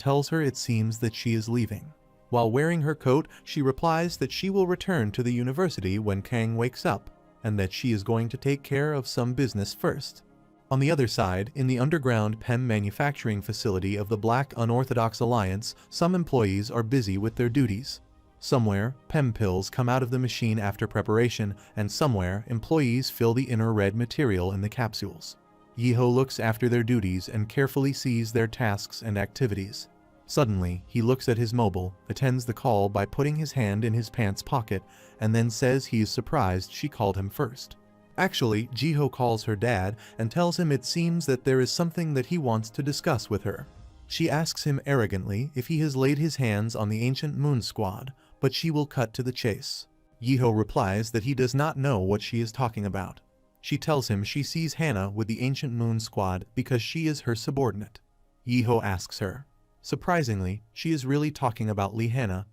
tells her it seems that she is leaving. While wearing her coat, she replies that she will return to the university when Kang wakes up, and that she is going to take care of some business first. On the other side, in the underground pen manufacturing facility of the Black Unorthodox Alliance, some employees are busy with their duties. Somewhere, PEM pills come out of the machine after preparation, and somewhere, employees fill the inner red material in the capsules. Yiho looks after their duties and carefully sees their tasks and activities. Suddenly, he looks at his mobile, attends the call by putting his hand in his pants pocket, and then says he is surprised she called him first. Actually, Jiho calls her dad and tells him it seems that there is something that he wants to discuss with her. She asks him arrogantly if he has laid his hands on the ancient Moon Squad, but she will cut to the chase. Yiho replies that he does not know what she is talking about. She tells him she sees Hana with the ancient Moon Squad because she is her subordinate. Yiho asks her. Surprisingly, she is really talking about Lee Hana.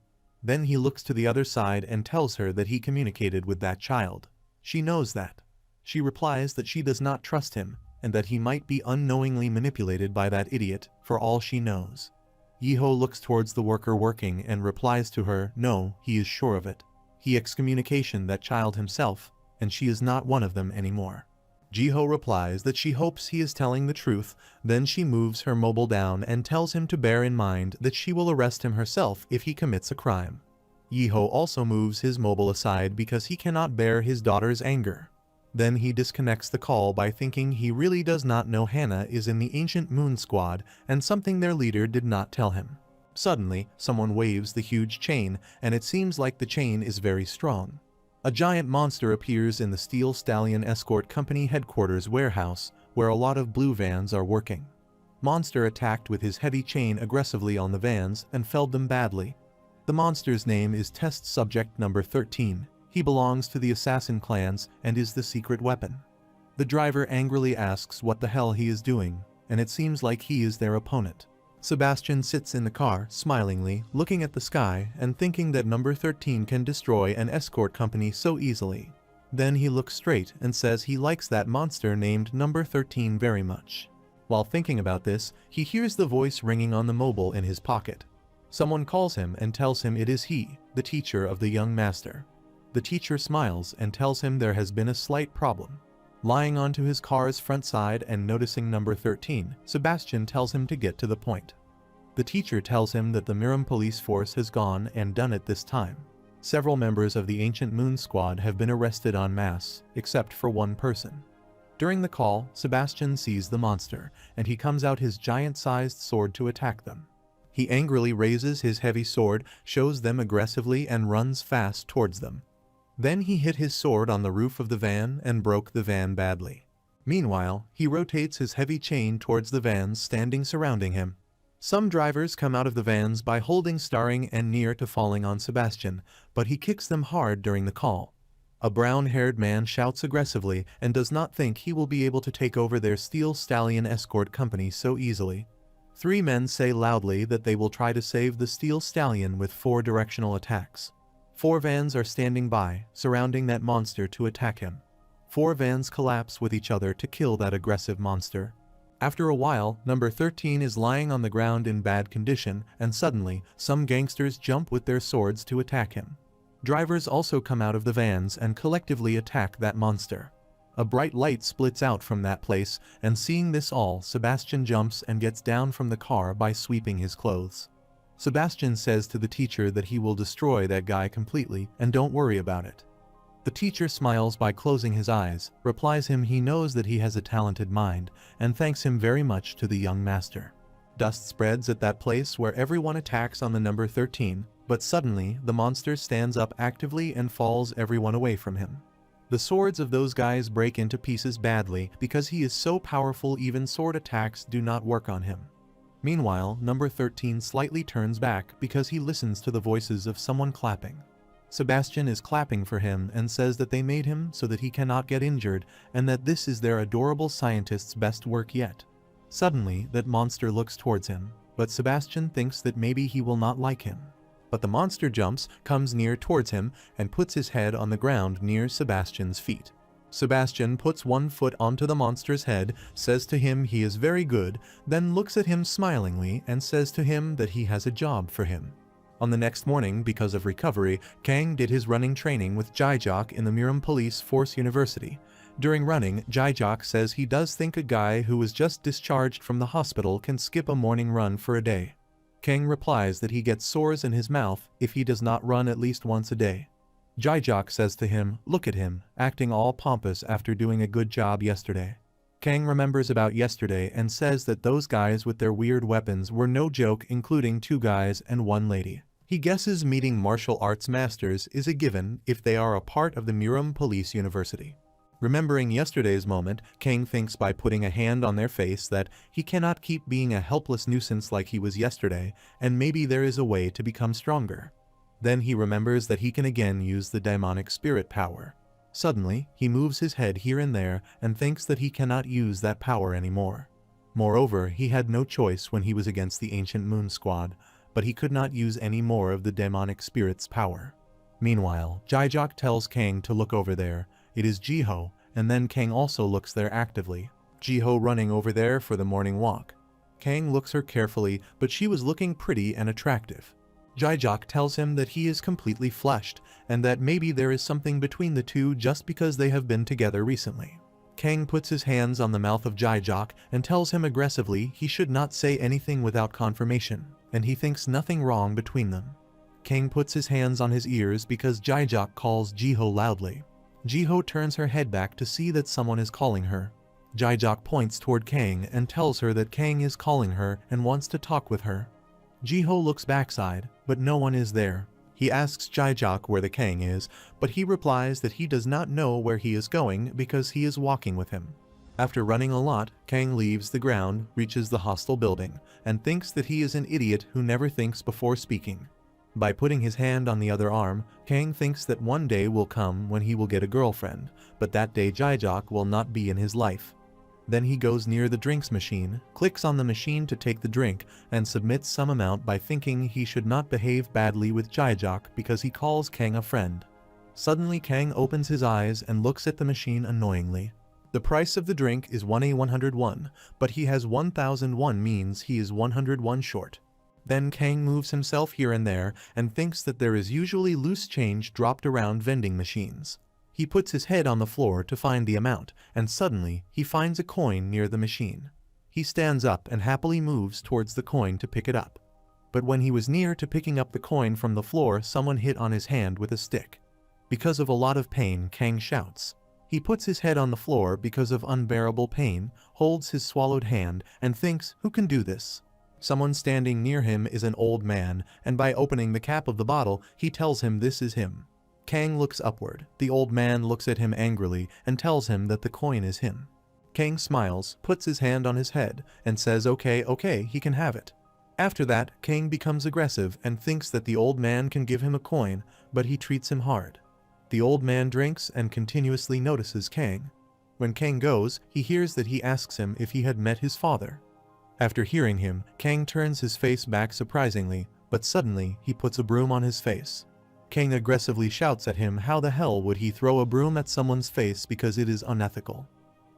Then he looks to the other side and tells her that he communicated with that child. She knows that. She replies that she does not trust him, and that he might be unknowingly manipulated by that idiot, for all she knows. Yiho looks towards the worker working and replies to her, no, he is sure of it. He excommunicated that child himself, and she is not one of them anymore. Jiho replies that she hopes he is telling the truth, then she moves her mobile down and tells him to bear in mind that she will arrest him herself if he commits a crime. Yiho also moves his mobile aside because he cannot bear his daughter's anger. Then he disconnects the call by thinking he really does not know Hana is in the ancient Moon Squad and something their leader did not tell him. Suddenly, someone waves the huge chain, and it seems like the chain is very strong. A giant monster appears in the Steel Stallion Escort Company headquarters warehouse, where a lot of blue vans are working. Monster attacked with his heavy chain aggressively on the vans and felled them badly. The monster's name is Test Subject Number 13. He belongs to the assassin clans and is the secret weapon. The driver angrily asks what the hell he is doing, and it seems like he is their opponent. Sebastian sits in the car, smilingly, looking at the sky and thinking that number 13 can destroy an escort company so easily. Then he looks straight and says he likes that monster named number 13 very much. While thinking about this, he hears the voice ringing on the mobile in his pocket. Someone calls him and tells him it is he, the teacher of the young master. The teacher smiles and tells him there has been a slight problem. Lying onto his car's front side and noticing number 13, Sebastian tells him to get to the point. The teacher tells him that the Murim police force has gone and done it this time. Several members of the ancient Moon Squad have been arrested en masse, except for one person. During the call, Sebastian sees the monster, and he comes out his giant-sized sword to attack them. He angrily raises his heavy sword, shows them aggressively and runs fast towards them. Then he hit his sword on the roof of the van and broke the van badly. Meanwhile, he rotates his heavy chain towards the vans standing surrounding him. Some drivers come out of the vans by holding starring and near to falling on Sebastian, but he kicks them hard during the call. A brown-haired man shouts aggressively and does not think he will be able to take over their Steel Stallion Escort Company so easily. 3 men say loudly that they will try to save the Steel Stallion with 4 directional attacks. 4 vans are standing by, surrounding that monster to attack him. 4 vans collapse with each other to kill that aggressive monster. After a while, number 13 is lying on the ground in bad condition, and suddenly, some gangsters jump with their swords to attack him. Drivers also come out of the vans and collectively attack that monster. A bright light splits out from that place, and seeing this all, Sebastian jumps and gets down from the car by sweeping his clothes. Sebastian says to the teacher that he will destroy that guy completely and don't worry about it. The teacher smiles by closing his eyes, replies him he knows that he has a talented mind, and thanks him very much to the young master. Dust spreads at that place where everyone attacks on the number 13, but suddenly the monster stands up actively and falls everyone away from him. The swords of those guys break into pieces badly because he is so powerful even sword attacks do not work on him. Meanwhile, number 13 slightly turns back because he listens to the voices of someone clapping. Sebastian is clapping for him and says that they made him so that he cannot get injured and that this is their adorable scientist's best work yet. Suddenly, that monster looks towards him, but Sebastian thinks that maybe he will not like him. But the monster jumps, comes near towards him, and puts his head on the ground near Sebastian's feet. Sebastian puts one foot onto the monster's head, says to him he is very good, then looks at him smilingly and says to him that he has a job for him. On the next morning, because of recovery, Kang did his running training with Jaijok in the Murim Police Force University. During running, Jaijok says he does think a guy who was just discharged from the hospital can skip a morning run for a day. Kang replies that he gets sores in his mouth if he does not run at least once a day. Jaijok says to him, "Look at him, acting all pompous after doing a good job yesterday." Kang remembers about yesterday and says that those guys with their weird weapons were no joke, including 2 guys and 1 lady. He guesses meeting martial arts masters is a given if they are a part of the Murim Police University. Remembering yesterday's moment, Kang thinks by putting a hand on their face that he cannot keep being a helpless nuisance like he was yesterday, and maybe there is a way to become stronger. Then he remembers that he can again use the demonic spirit power. Suddenly, he moves his head here and there and thinks that he cannot use that power anymore. Moreover, he had no choice when he was against the Ancient Moon Squad, but he could not use any more of the demonic spirit's power. Meanwhile, Jaijok tells Kang to look over there. It is Jiho, and then Kang also looks there actively. Jiho running over there for the morning walk. Kang looks her carefully, but she was looking pretty and attractive. Jaijok tells him that he is completely flushed, and that maybe there is something between the two just because they have been together recently. Kang puts his hands on the mouth of Jaijok and tells him aggressively he should not say anything without confirmation, and he thinks nothing wrong between them. Kang puts his hands on his ears because Jaijok calls Jiho loudly. Jiho turns her head back to see that someone is calling her. Jaijok points toward Kang and tells her that Kang is calling her and wants to talk with her. Jiho looks backside, but no one is there. He asks Jaijok where the Kang is, but he replies that he does not know where he is going because he is walking with him. After running a lot, Kang leaves the ground, reaches the hostel building, and thinks that he is an idiot who never thinks before speaking. By putting his hand on the other arm, Kang thinks that one day will come when he will get a girlfriend, but that day Jaijok will not be in his life. Then he goes near the drinks machine, clicks on the machine to take the drink, and submits some amount by thinking he should not behave badly with Jaijok because he calls Kang a friend. Suddenly Kang opens his eyes and looks at the machine annoyingly. The price of the drink is 1,101, but he has 1,001 means he is 101 short. Then Kang moves himself here and there and thinks that there is usually loose change dropped around vending machines. He puts his head on the floor to find the amount, and suddenly he finds a coin near the machine. He stands up and happily moves towards the coin to pick it up. But when he was near to picking up the coin from the floor, someone hit on his hand with a stick. Because of a lot of pain, Kang shouts. He puts his head on the floor because of unbearable pain, holds his swallowed hand, and thinks, who can do this? Someone standing near him is an old man, and by opening the cap of the bottle, he tells him this is him. Kang looks upward. The old man looks at him angrily and tells him that the coin is him. Kang smiles, puts his hand on his head, and says okay, he can have it. After that, Kang becomes aggressive and thinks that the old man can give him a coin, but he treats him hard. The old man drinks and continuously notices Kang. When Kang goes, he hears that he asks him if he had met his father. After hearing him, Kang turns his face back surprisingly, but suddenly he puts a broom on his face. Kang aggressively shouts at him how the hell would he throw a broom at someone's face because it is unethical.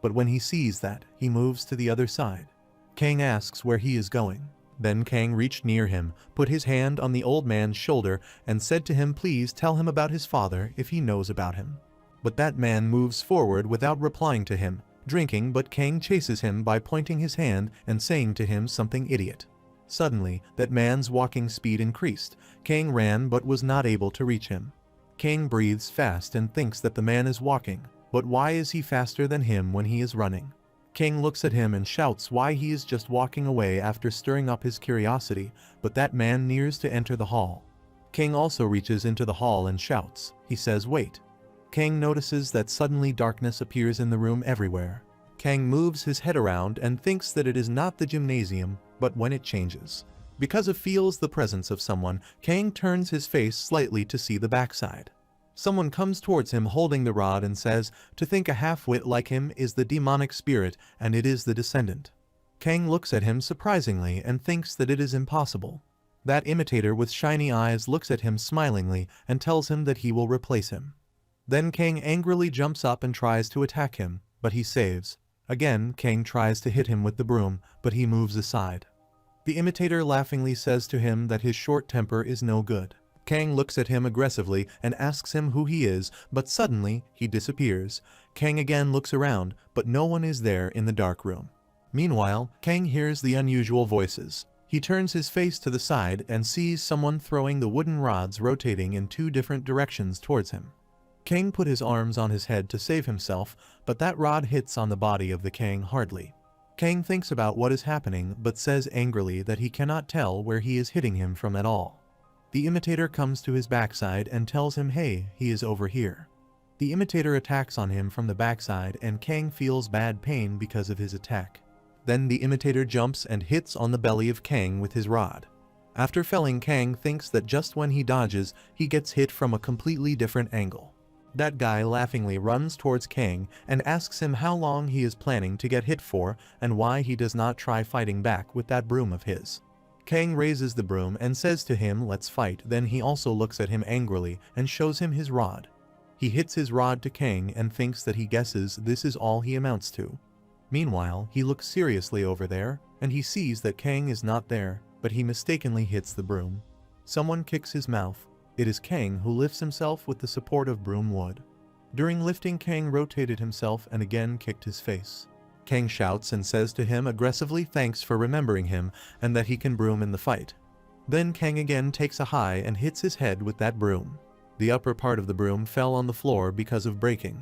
But when he sees that, he moves to the other side. Kang asks where he is going. Then Kang reached near him, put his hand on the old man's shoulder, and said to him please tell him about his father if he knows about him. But that man moves forward without replying to him, drinking, but Kang chases him by pointing his hand and saying to him something idiot. Suddenly, that man's walking speed increased. Kang ran but was not able to reach him. Kang breathes fast and thinks that the man is walking, but why is he faster than him when he is running? Kang looks at him and shouts why he is just walking away after stirring up his curiosity, but that man nears to enter the hall. Kang also reaches into the hall and shouts. He says wait. Kang notices that suddenly darkness appears in the room everywhere. Kang moves his head around and thinks that it is not the gymnasium, but when it changes. Because it feels the presence of someone, Kang turns his face slightly to see the backside. Someone comes towards him holding the rod and says, to think a half-wit like him is the demonic spirit and it is the descendant. Kang looks at him surprisingly and thinks that it is impossible. That imitator with shiny eyes looks at him smilingly and tells him that he will replace him. Then Kang angrily jumps up and tries to attack him, but he saves. Again, Kang tries to hit him with the broom, but he moves aside. The imitator laughingly says to him that his short temper is no good. Kang looks at him aggressively and asks him who he is, but suddenly, he disappears. Kang again looks around, but no one is there in the dark room. Meanwhile, Kang hears the unusual voices. He turns his face to the side and sees someone throwing the wooden rods rotating in 2 different directions towards him. Kang put his arms on his head to save himself, but that rod hits on the body of the Kang hardly. Kang thinks about what is happening but says angrily that he cannot tell where he is hitting him from at all. The imitator comes to his backside and tells him hey, he is over here. The imitator attacks on him from the backside and Kang feels bad pain because of his attack. Then the imitator jumps and hits on the belly of Kang with his rod. After felling, Kang thinks that just when he dodges, he gets hit from a completely different angle. That guy laughingly runs towards Kang and asks him how long he is planning to get hit for and why he does not try fighting back with that broom of his. Kang raises the broom and says to him let's fight, then he also looks at him angrily and shows him his rod. He hits his rod to Kang and thinks that he guesses this is all he amounts to. Meanwhile, he looks seriously over there and he sees that Kang is not there, but he mistakenly hits the broom. Someone kicks his mouth. It is Kang who lifts himself with the support of broom wood. During lifting, Kang rotated himself and again kicked his face. Kang shouts and says to him aggressively thanks for remembering him and that he can broom in the fight. Then Kang again takes a high and hits his head with that broom. The upper part of the broom fell on the floor because of breaking.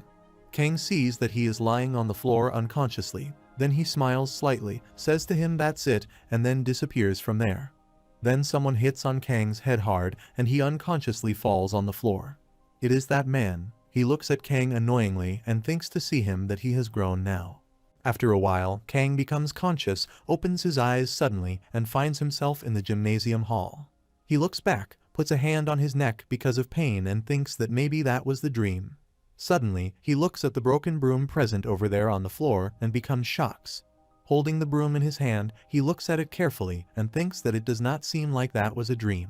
Kang sees that he is lying on the floor unconsciously. Then he smiles slightly, says to him that's it, and then disappears from there. Then someone hits on Kang's head hard and he unconsciously falls on the floor. It is that man. He looks at Kang annoyingly and thinks to see him that he has grown now. After a while, Kang becomes conscious, opens his eyes suddenly, and finds himself in the gymnasium hall. He looks back, puts a hand on his neck because of pain and thinks that maybe that was the dream. Suddenly, he looks at the broken broom present over there on the floor and becomes shocked. Holding the broom in his hand, he looks at it carefully and thinks that it does not seem like that was a dream.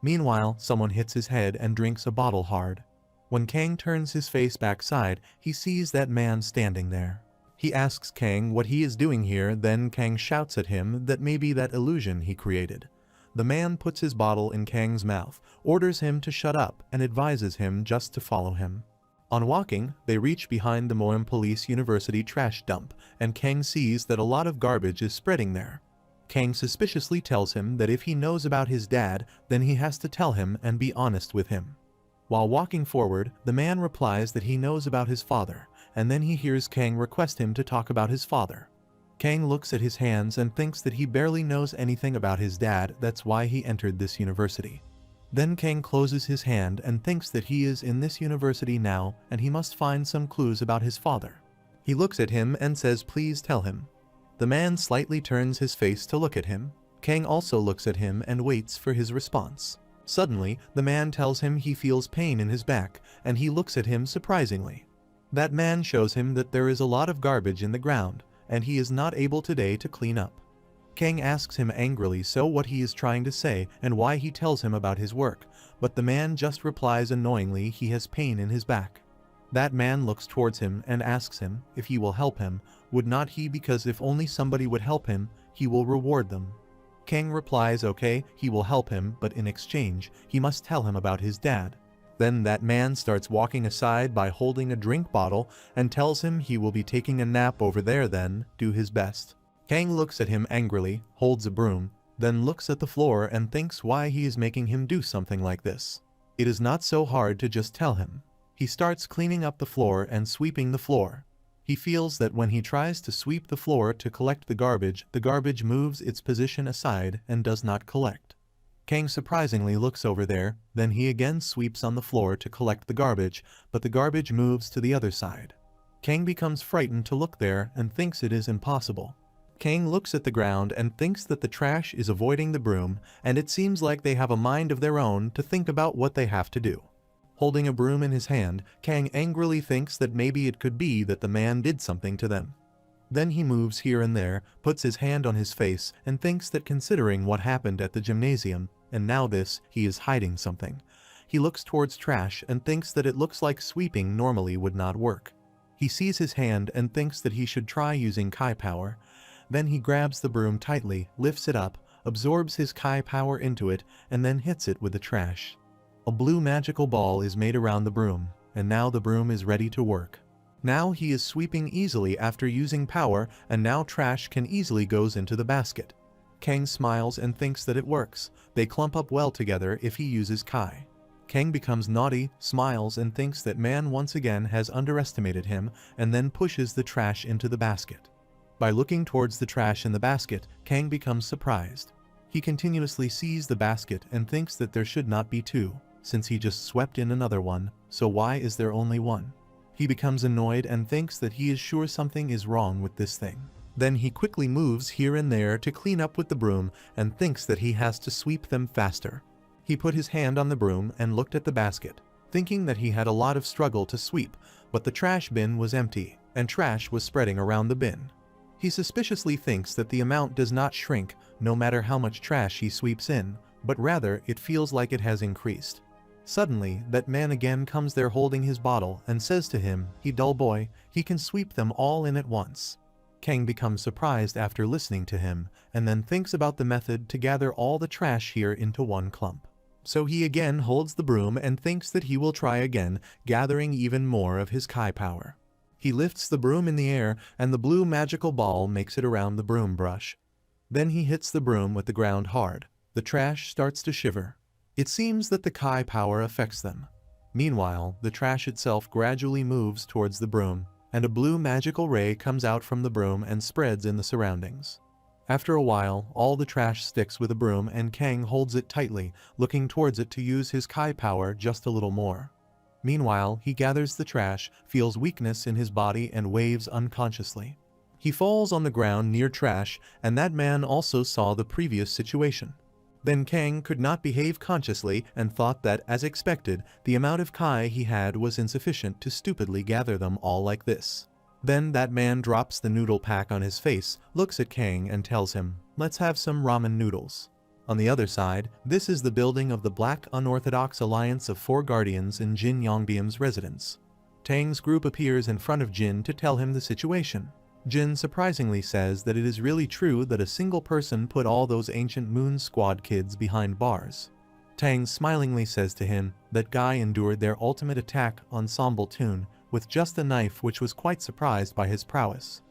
Meanwhile, someone hits his head and drinks a bottle hard. When Kang turns his face backside, he sees that man standing there. He asks Kang what he is doing here, then Kang shouts at him that maybe that illusion he created. The man puts his bottle in Kang's mouth, orders him to shut up, and advises him just to follow him. On walking, they reach behind the Murim Police University trash dump, and Kang sees that a lot of garbage is spreading there. Kang suspiciously tells him that if he knows about his dad, then he has to tell him and be honest with him. While walking forward, the man replies that he knows about his father, and then he hears Kang request him to talk about his father. Kang looks at his hands and thinks that he barely knows anything about his dad, that's why he entered this university. Then Kang closes his hand and thinks that he is in this university now and he must find some clues about his father. He looks at him and says please tell him. The man slightly turns his face to look at him. Kang also looks at him and waits for his response. Suddenly, the man tells him he feels pain in his back and he looks at him surprisingly. That man shows him that there is a lot of garbage in the ground and he is not able today to clean up. Kang asks him angrily so what he is trying to say and why he tells him about his work, but the man just replies annoyingly he has pain in his back. That man looks towards him and asks him if he will help him, would not he, because if only somebody would help him, he will reward them. Kang replies okay, he will help him, but in exchange, he must tell him about his dad. Then that man starts walking aside by holding a drink bottle and tells him he will be taking a nap over there, then do his best. Kang looks at him angrily, holds a broom, then looks at the floor and thinks why he is making him do something like this. It is not so hard to just tell him. He starts cleaning up the floor and sweeping the floor. He feels that when he tries to sweep the floor to collect the garbage moves its position aside and does not collect. Kang surprisingly looks over there, then he again sweeps on the floor to collect the garbage, but the garbage moves to the other side. Kang becomes frightened to look there and thinks it is impossible. Kang looks at the ground and thinks that the trash is avoiding the broom, and it seems like they have a mind of their own to think about what they have to do. Holding a broom in his hand, Kang angrily thinks that maybe it could be that the man did something to them. Then he moves here and there, puts his hand on his face, and thinks that considering what happened at the gymnasium, and now this, he is hiding something. he looks towards trash and thinks that it looks like sweeping normally would not work. He sees his hand and thinks that he should try using Kai power. Then he grabs the broom tightly, lifts it up, absorbs his Kai power into it, and then hits it with the trash. A blue magical ball is made around the broom, and now the broom is ready to work. Now he is sweeping easily after using power, and now trash can easily goes into the basket. Kang smiles and thinks that it works. They clump up well together if he uses Kai. Kang becomes naughty, smiles and thinks that man once again has underestimated him, and then pushes the trash into the basket. By looking towards the trash in the basket, Kang becomes surprised. He continuously sees the basket and thinks that there should not be two, since he just swept in another one, so why is there only one? He becomes annoyed and thinks that he is sure something is wrong with this thing. Then he quickly moves here and there to clean up with the broom and thinks that he has to sweep them faster. He put his hand on the broom and looked at the basket, thinking that he had a lot of struggle to sweep, but the trash bin was empty, and trash was spreading around the bin. He suspiciously thinks that the amount does not shrink no matter how much trash he sweeps in, but rather it feels like it has increased. Suddenly, that man again comes there holding his bottle and says to him, "He dull boy, he can sweep them all in at once." Kang becomes surprised after listening to him, and then thinks about the method to gather all the trash here into one clump. So he again holds the broom and thinks that he will try again, gathering even more of his Kai power. He lifts the broom in the air, and the blue magical ball makes it around the broom brush. Then he hits the broom with the ground hard. The trash starts to shiver. It seems that the Kai power affects them. Meanwhile, the trash itself gradually moves towards the broom, and a blue magical ray comes out from the broom and spreads in the surroundings. After a while, all the trash sticks with the broom and Kang holds it tightly, looking towards it to use his Kai power just a little more. Meanwhile, he gathers the trash, feels weakness in his body and waves unconsciously. He falls on the ground near trash, and that man also saw the previous situation. Then Kang could not behave consciously and thought that, as expected, the amount of Kai he had was insufficient to stupidly gather them all like this. Then that man drops the noodle pack on his face, looks at Kang and tells him, "Let's have some ramen noodles." On the other side, this is the building of the Black Unorthodox Alliance of Four Guardians in Jin Yongbyum's residence. Tang's group appears in front of Jin to tell him the situation. Jin surprisingly says that it is really true that a single person put all those ancient Moon Squad kids behind bars. Tang smilingly says to him that Guy endured their ultimate attack ensemble tune with just a knife, which was quite surprised by his prowess.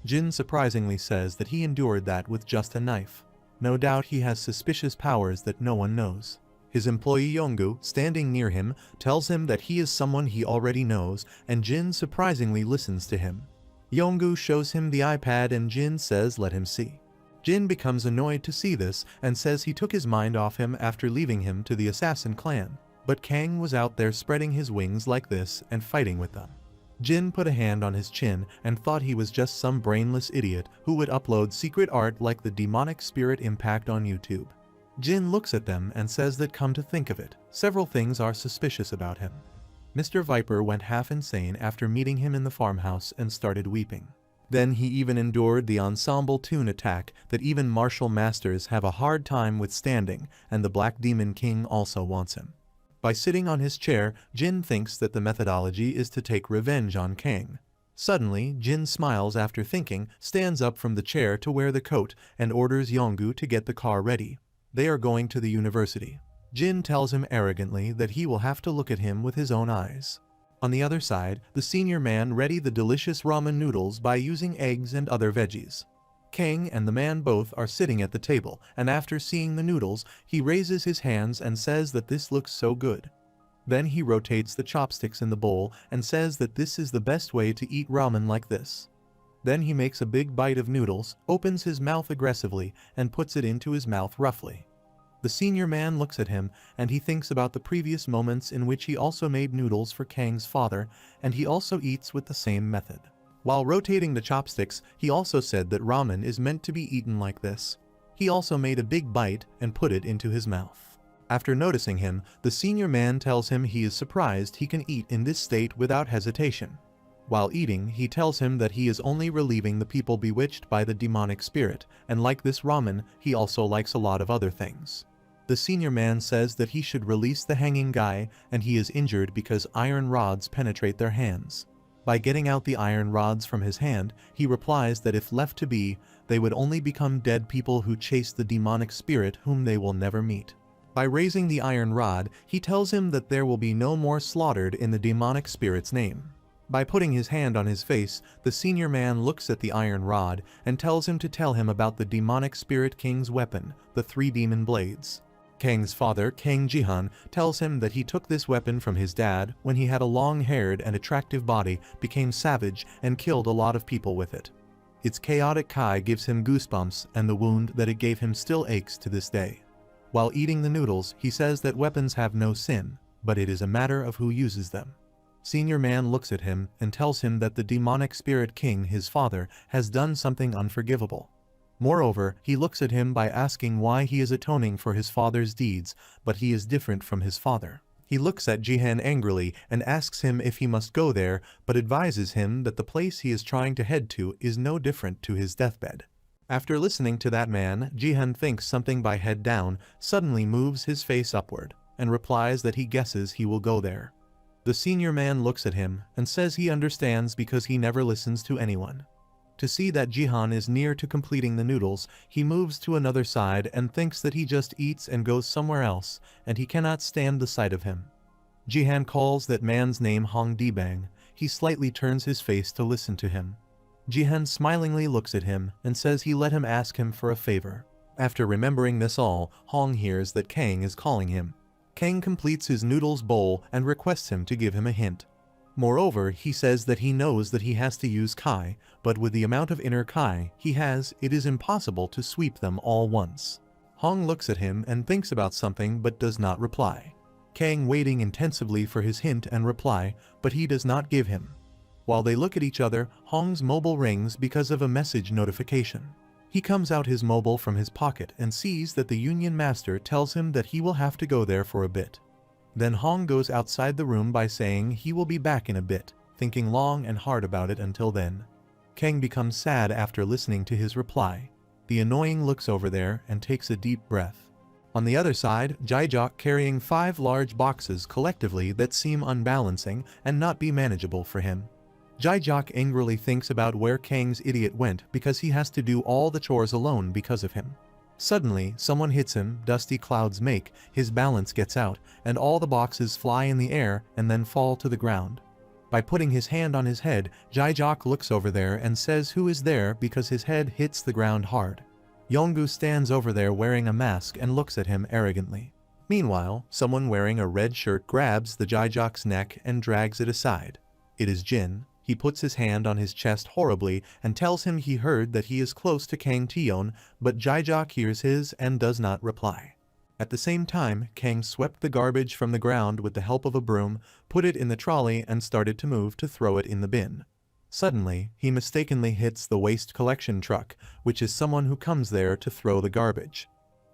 Jin surprisingly says that he endured that with just a knife. No doubt he has suspicious powers that no one knows. His employee Yonggu, standing near him, tells him that he is someone he already knows, and Jin surprisingly listens to him. Yonggu shows him the iPad and Jin says let him see. Jin becomes annoyed to see this and says he took his mind off him after leaving him to the assassin clan, but Kang was out there spreading his wings like this and fighting with them. Jin put a hand on his chin and thought he was just some brainless idiot who would upload secret art like the demonic spirit impact on YouTube. Jin looks at them and says that come to think of it, several things are suspicious about him. Mr. Viper went half insane after meeting him in the farmhouse and started weeping. Then he even endured the ensemble tune attack that even martial masters have a hard time withstanding, and the Black Demon King also wants him. By sitting on his chair, Jin thinks that the methodology is to take revenge on Kang. Suddenly, Jin smiles after thinking, stands up from the chair to wear the coat, and orders Yonggu to get the car ready. They are going to the university. Jin tells him arrogantly that he will have to look at him with his own eyes. On the other side, the senior man readied the delicious ramen noodles by using eggs and other veggies. Kang and the man both are sitting at the table, and after seeing the noodles, he raises his hands and says that this looks so good. Then he rotates the chopsticks in the bowl and says that this is the best way to eat ramen like this. Then he makes a big bite of noodles, opens his mouth aggressively, and puts it into his mouth roughly. The senior man looks at him, and he thinks about the previous moments in which he also made noodles for Kang's father, and he also eats with the same method. While rotating the chopsticks, he also said that ramen is meant to be eaten like this. He also made a big bite and put it into his mouth. After noticing him, the senior man tells him he is surprised he can eat in this state without hesitation. While eating, he tells him that he is only relieving the people bewitched by the demonic spirit, and like this ramen, he also likes a lot of other things. The senior man says that he should release the hanging guy and he is injured because iron rods penetrate their hands. By getting out the iron rods from his hand, he replies that if left to be, they would only become dead people who chase the demonic spirit whom they will never meet. By raising the iron rod, he tells him that there will be no more slaughtered in the demonic spirit's name. By putting his hand on his face, the senior man looks at the iron rod and tells him to tell him about the demonic spirit king's weapon, the 3 demon blades. Kang's father, Kang Jihan, tells him that he took this weapon from his dad when he had a long-haired and attractive body, became savage, and killed a lot of people with it. Its chaotic kai gives him goosebumps, and the wound that it gave him still aches to this day. While eating the noodles, he says that weapons have no sin, but it is a matter of who uses them. Senior man looks at him and tells him that the demonic spirit king, his father, has done something unforgivable. Moreover, he looks at him by asking why he is atoning for his father's deeds, but he is different from his father. He looks at Jihan angrily and asks him if he must go there, but advises him that the place he is trying to head to is no different to his deathbed. After listening to that man, Jihan thinks something by head down, suddenly moves his face upward, and replies that he guesses he will go there. The senior man looks at him and says he understands because he never listens to anyone. To see that Jihan is near to completing the noodles, he moves to another side and thinks that he just eats and goes somewhere else, and he cannot stand the sight of him. Jihan calls that man's name Hong Dibang. He slightly turns his face to listen to him. Jihan smilingly looks at him and says he let him ask him for a favor. After remembering this all, Hong hears that Kang is calling him. Kang completes his noodles bowl and requests him to give him a hint. Moreover, he says that he knows that he has to use kai, but with the amount of inner kai he has, it is impossible to sweep them all once. Hong looks at him and thinks about something but does not reply. Kang waiting intensively for his hint and reply, but he does not give him. While they look at each other, Hong's mobile rings because of a message notification. He comes out his mobile from his pocket and sees that the Union Master tells him that he will have to go there for a bit. Then Hong goes outside the room by saying he will be back in a bit, thinking long and hard about it until then. Kang becomes sad after listening to his reply. The annoying looks over there and takes a deep breath. On the other side, Jaijok carrying 5 large boxes collectively that seem unbalancing and not be manageable for him. Jaijok angrily thinks about where Kang's idiot went because he has to do all the chores alone because of him. Suddenly, someone hits him, dusty clouds make, his balance gets out, and all the boxes fly in the air and then fall to the ground. By putting his hand on his head, Jaijok looks over there and says who is there because his head hits the ground hard. Yonggu stands over there wearing a mask and looks at him arrogantly. Meanwhile, someone wearing a red shirt grabs the Jaijok's neck and drags it aside. It is Jin. He puts his hand on his chest horribly and tells him he heard that he is close to Kang Tion, but Jaijok hears his and does not reply. At the same time, Kang swept the garbage from the ground with the help of a broom, put it in the trolley and started to move to throw it in the bin. Suddenly, he mistakenly hits the waste collection truck, which is someone who comes there to throw the garbage.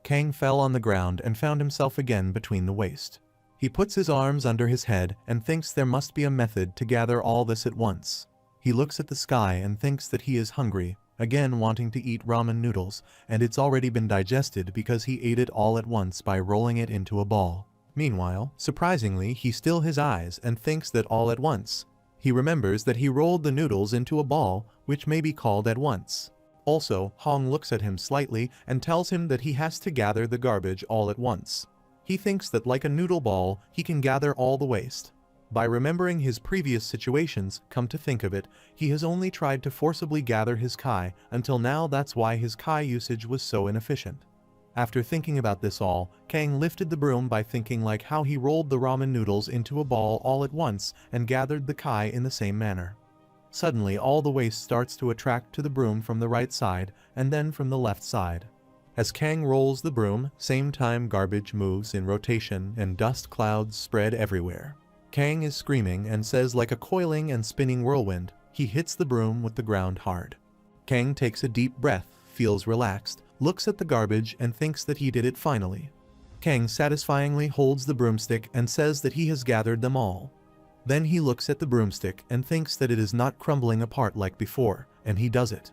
Kang fell on the ground and found himself again between the waste. He puts his arms under his head and thinks there must be a method to gather all this at once. He looks at the sky and thinks that he is hungry, again wanting to eat ramen noodles, and it's already been digested because he ate it all at once by rolling it into a ball. Meanwhile, surprisingly, he still his eyes and thinks that all at once. He remembers that he rolled the noodles into a ball, which may be called at once. Also, Hong looks at him slightly and tells him that he has to gather the garbage all at once. He thinks that like a noodle ball, he can gather all the waste. By remembering his previous situations, come to think of it, he has only tried to forcibly gather his kai, until now that's why his kai usage was so inefficient. After thinking about this all, Kang lifted the broom by thinking like how he rolled the ramen noodles into a ball all at once and gathered the kai in the same manner. Suddenly all the waste starts to attract to the broom from the right side, and then from the left side. As Kang rolls the broom, same time garbage moves in rotation and dust clouds spread everywhere. Kang is screaming and says like a coiling and spinning whirlwind, he hits the broom with the ground hard. Kang takes a deep breath, feels relaxed, looks at the garbage and thinks that he did it finally. Kang satisfyingly holds the broomstick and says that he has gathered them all. Then he looks at the broomstick and thinks that it is not crumbling apart like before, and he does it.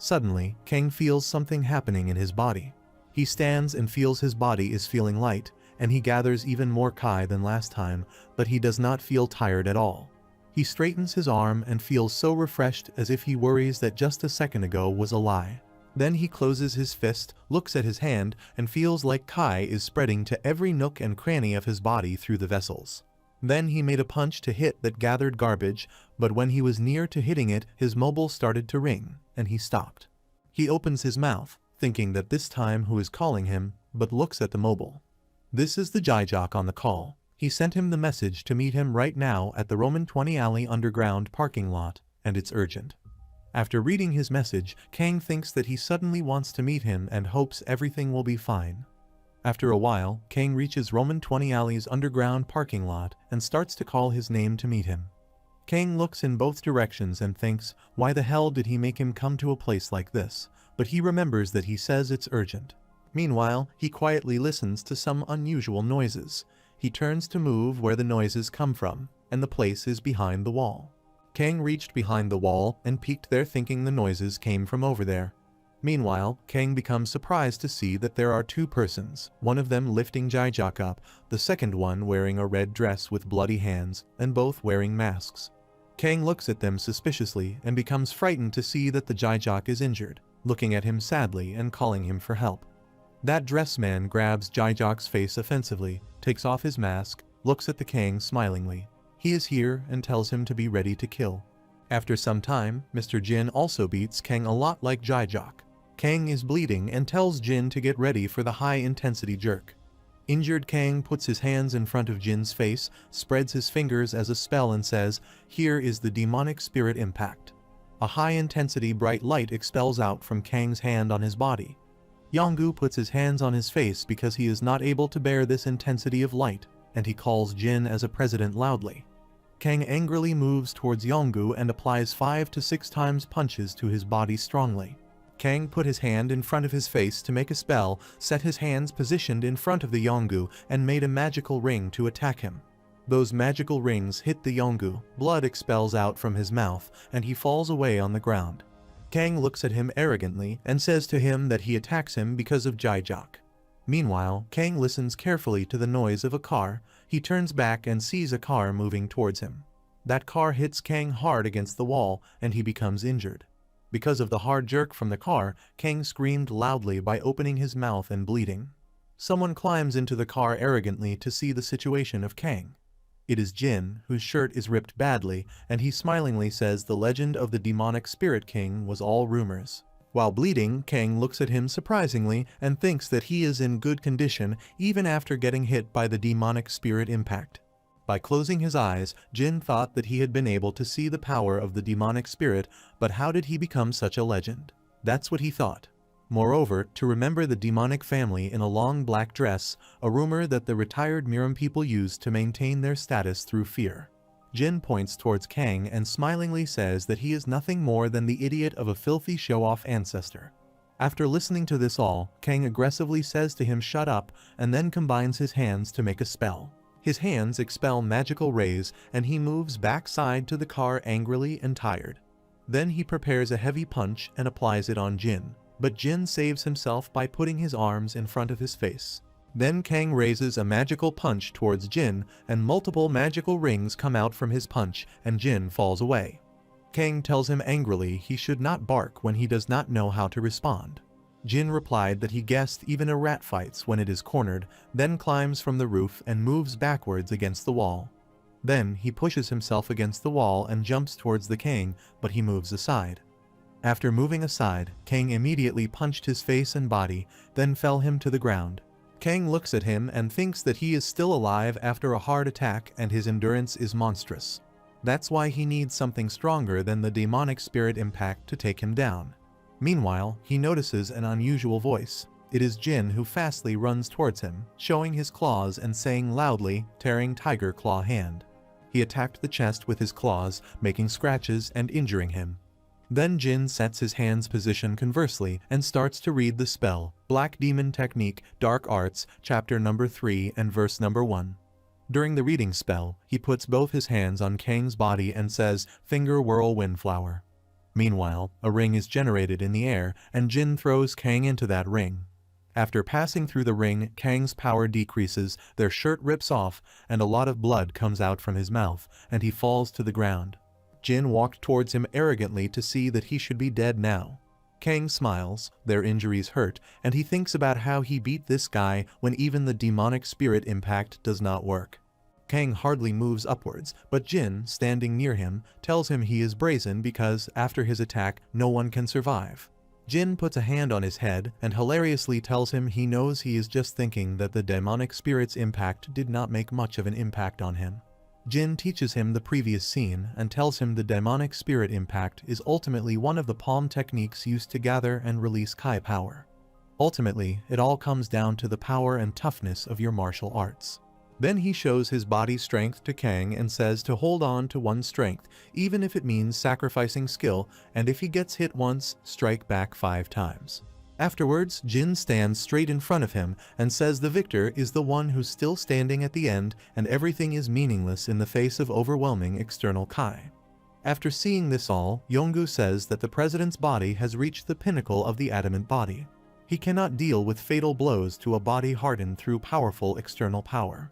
Suddenly, Kang feels something happening in his body. He He stands and feels his body is feeling light, and he gathers even more Kai than last time, but he does not feel tired at all. He straightens his arm and feels so refreshed as if he worries that just a second ago was a lie. Then he closes his fist, looks at his hand, and feels like Kai is spreading to every nook and cranny of his body through the vessels. Then he made a punch to hit that gathered garbage, but when he was near to hitting it, his mobile started to ring, and he stopped. He opens his mouth, thinking that this time who is calling him, but looks at the mobile. This is the Jaijak on the call. He sent him the message to meet him right now at the Roman 20 Alley underground parking lot, and it's urgent. After reading his message, Kang thinks that he suddenly wants to meet him and hopes everything will be fine. After a while, Kang reaches Roman 20 Alley's underground parking lot and starts to call his name to meet him. Kang looks in both directions and thinks, why the hell did he make him come to a place like this? But he remembers that he says it's urgent. Meanwhile, he quietly listens to some unusual noises. He turns to move where the noises come from, and the place is behind the wall. Kang reached behind the wall and peeked there thinking the noises came from over there. Meanwhile, Kang becomes surprised to see that there are two persons, one of them lifting Jaijak up, the second one wearing a red dress with bloody hands, and both wearing masks. Kang looks at them suspiciously and becomes frightened to see that the Jaijak is injured, looking at him sadly and calling him for help. That dress man grabs Jaijak's face offensively, takes off his mask, looks at the Kang smilingly. He is here and tells him to be ready to kill. After some time, Mr. Jin also beats Kang a lot like Jaijak. Kang is bleeding and tells Jin to get ready for the high-intensity jerk. Injured Kang puts his hands in front of Jin's face, spreads his fingers as a spell and says, "Here is the demonic spirit impact." A high-intensity bright light expels out from Kang's hand on his body. Yonggu puts his hands on his face because he is not able to bear this intensity of light, and he calls Jin as a president loudly. Kang angrily moves towards Yonggu and applies 5 to 6 times punches to his body strongly. Kang put his hand in front of his face to make a spell, set his hands positioned in front of the Yonggu, and made a magical ring to attack him. Those magical rings hit the Yonggu, blood expels out from his mouth, and he falls away on the ground. Kang looks at him arrogantly and says to him that he attacks him because of Jaijak. Meanwhile, Kang listens carefully to the noise of a car. He turns back and sees a car moving towards him. That car hits Kang hard against the wall, and he becomes injured. Because of the hard jerk from the car, Kang screamed loudly by opening his mouth and bleeding. Someone climbs into the car arrogantly to see the situation of Kang. It is Jin, whose shirt is ripped badly, and he smilingly says the legend of the demonic spirit king was all rumors. While bleeding, Kang looks at him surprisingly and thinks that he is in good condition even after getting hit by the demonic spirit impact. By closing his eyes, Jin thought that he had been able to see the power of the demonic spirit, but how did he become such a legend? That's what he thought. Moreover, to remember the demonic family in a long black dress, a rumor that the retired Murim people used to maintain their status through fear. Jin points towards Kang and smilingly says that he is nothing more than the idiot of a filthy show-off ancestor. After listening to this all, Kang aggressively says to him shut up and then combines his hands to make a spell. His hands expel magical rays and he moves backside to the car angrily and tired. Then he prepares a heavy punch and applies it on Jin, but Jin saves himself by putting his arms in front of his face. Then Kang raises a magical punch towards Jin and multiple magical rings come out from his punch and Jin falls away. Kang tells him angrily he should not bark when he does not know how to respond. Jin replied that he guessed even a rat fights when it is cornered, then climbs from the roof and moves backwards against the wall. Then he pushes himself against the wall and jumps towards the Kang, but he moves aside. After moving aside, Kang immediately punched his face and body, then fell him to the ground. Kang looks at him and thinks that he is still alive after a hard attack and his endurance is monstrous. That's why he needs something stronger than the demonic spirit impact to take him down. Meanwhile, he notices an unusual voice. It is Jin who fastly runs towards him, showing his claws and saying loudly, tearing tiger claw hand. He attacked the chest with his claws, making scratches and injuring him. Then Jin sets his hands position conversely and starts to read the spell, Black Demon Technique, Dark Arts, chapter number 3 and verse number 1. During the reading spell, he puts both his hands on Kang's body and says, Finger Whirlwind Flower. Meanwhile, a ring is generated in the air, and Jin throws Kang into that ring. After passing through the ring, Kang's power decreases, their shirt rips off, and a lot of blood comes out from his mouth, and he falls to the ground. Jin walked towards him arrogantly to see that he should be dead now. Kang smiles, their injuries hurt, and he thinks about how he beat this guy when even the demonic spirit impact does not work. Kang hardly moves upwards, but Jin, standing near him, tells him he is brazen because, after his attack, no one can survive. Jin puts a hand on his head and hilariously tells him he knows he is just thinking that the demonic spirit's impact did not make much of an impact on him. Jin teaches him the previous scene and tells him the demonic spirit impact is ultimately one of the palm techniques used to gather and release Kai power. Ultimately, it all comes down to the power and toughness of your martial arts. Then he shows his body strength to Kang and says to hold on to one's strength, even if it means sacrificing skill, and if he gets hit once, strike back 5 times. Afterwards, Jin stands straight in front of him and says the victor is the one who's still standing at the end and everything is meaningless in the face of overwhelming external Kai. After seeing this all, Yonggu says that the president's body has reached the pinnacle of the adamant body. He cannot deal with fatal blows to a body hardened through powerful external power.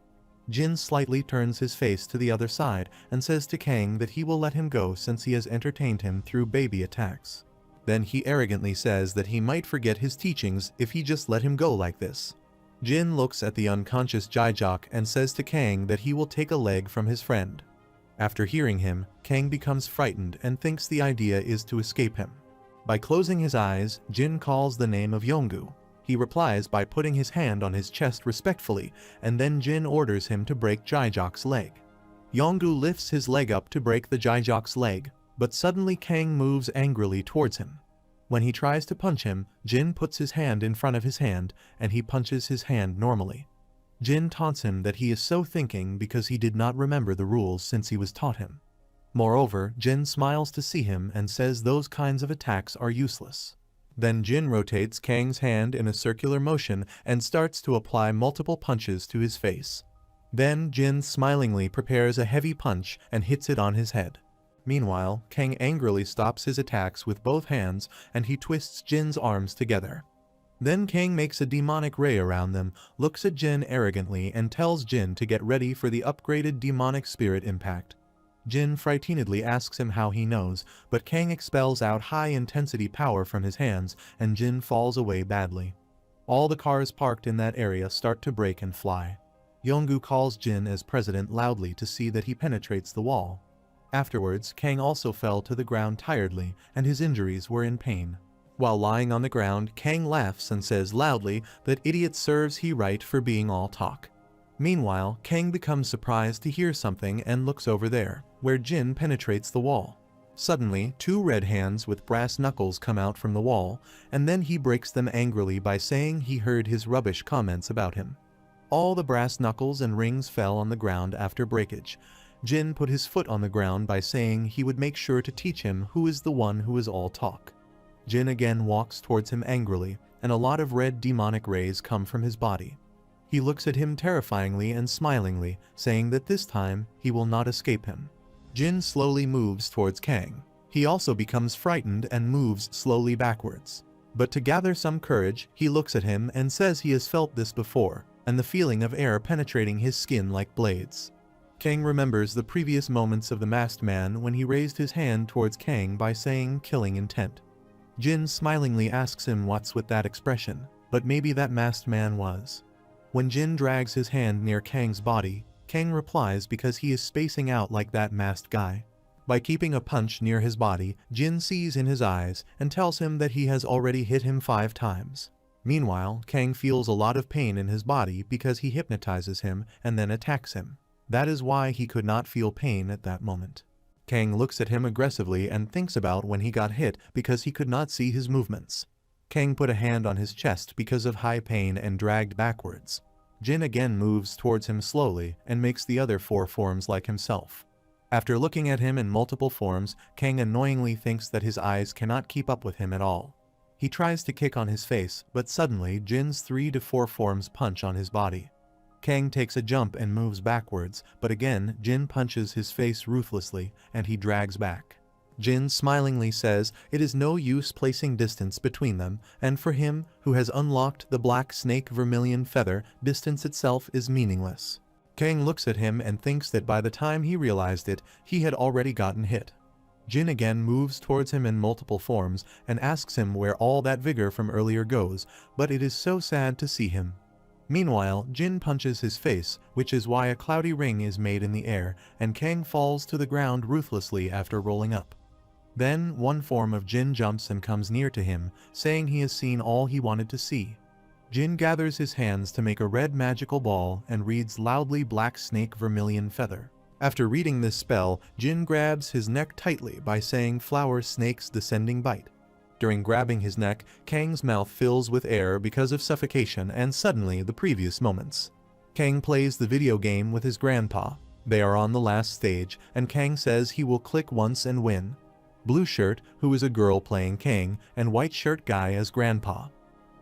Jin slightly turns his face to the other side and says to Kang that he will let him go since he has entertained him through baby attacks. Then he arrogantly says that he might forget his teachings if he just let him go like this. Jin looks at the unconscious Jaijok and says to Kang that he will take a leg from his friend. After hearing him, Kang becomes frightened and thinks the idea is to escape him. By closing his eyes, Jin calls the name of Yonggu. He replies by putting his hand on his chest respectfully, and then Jin orders him to break Jaijok's leg. Yonggu lifts his leg up to break the Jaijok's leg, but suddenly Kang moves angrily towards him. When he tries to punch him, Jin puts his hand in front of his hand, and he punches his hand normally. Jin taunts him that he is so thinking because he did not remember the rules since he was taught him. Moreover, Jin smiles to see him and says those kinds of attacks are useless. Then Jin rotates Kang's hand in a circular motion and starts to apply multiple punches to his face. Then Jin smilingly prepares a heavy punch and hits it on his head. Meanwhile, Kang angrily stops his attacks with both hands and he twists Jin's arms together. Then Kang makes a demonic ray around them, looks at Jin arrogantly and tells Jin to get ready for the upgraded demonic spirit impact. Jin frightenedly asks him how he knows, but Kang expels out high-intensity power from his hands and Jin falls away badly. All the cars parked in that area start to break and fly. Yonggu calls Jin as president loudly to see that he penetrates the wall. Afterwards, Kang also fell to the ground tiredly and his injuries were in pain. While lying on the ground, Kang laughs and says loudly that idiot serves he right for being all talk. Meanwhile, Kang becomes surprised to hear something and looks over there, where Jin penetrates the wall. Suddenly, 2 red hands with brass knuckles come out from the wall, and then he breaks them angrily by saying he heard his rubbish comments about him. All the brass knuckles and rings fell on the ground after breakage. Jin put his foot on the ground by saying he would make sure to teach him who is the one who is all talk. Jin again walks towards him angrily, and a lot of red demonic rays come from his body. He looks at him terrifyingly and smilingly, saying that this time, he will not escape him. Jin slowly moves towards Kang. He also becomes frightened and moves slowly backwards. But to gather some courage, he looks at him and says he has felt this before, and the feeling of air penetrating his skin like blades. Kang remembers the previous moments of the masked man when he raised his hand towards Kang by saying killing intent. Jin smilingly asks him what's with that expression, but maybe that masked man was. When Jin drags his hand near Kang's body, Kang replies because he is spacing out like that masked guy. By keeping a punch near his body, Jin sees in his eyes and tells him that he has already hit him 5 times. Meanwhile, Kang feels a lot of pain in his body because he hypnotizes him and then attacks him. That is why he could not feel pain at that moment. Kang looks at him aggressively and thinks about when he got hit because he could not see his movements. Kang put a hand on his chest because of high pain and dragged backwards. Jin again moves towards him slowly and makes the other 4 forms like himself. After looking at him in multiple forms, Kang annoyingly thinks that his eyes cannot keep up with him at all. He tries to kick on his face, but suddenly Jin's 3 to 4 forms punch on his body. Kang takes a jump and moves backwards, but again Jin punches his face ruthlessly and he drags back. Jin smilingly says it is no use placing distance between them, and for him, who has unlocked the black snake vermilion feather, distance itself is meaningless. Kang looks at him and thinks that by the time he realized it, he had already gotten hit. Jin again moves towards him in multiple forms and asks him where all that vigor from earlier goes, but it is so sad to see him. Meanwhile, Jin punches his face, which is why a cloudy ring is made in the air, and Kang falls to the ground ruthlessly after rolling up. Then, one form of Jin jumps and comes near to him, saying he has seen all he wanted to see. Jin gathers his hands to make a red magical ball and reads loudly black snake vermilion feather. After reading this spell, Jin grabs his neck tightly by saying flower snake's descending bite. During grabbing his neck, Kang's mouth fills with air because of suffocation and suddenly the previous moments. Kang plays the video game with his grandpa. They are on the last stage, and Kang says he will click once and win. Blue shirt, who is a girl playing Kang, and white shirt guy as grandpa.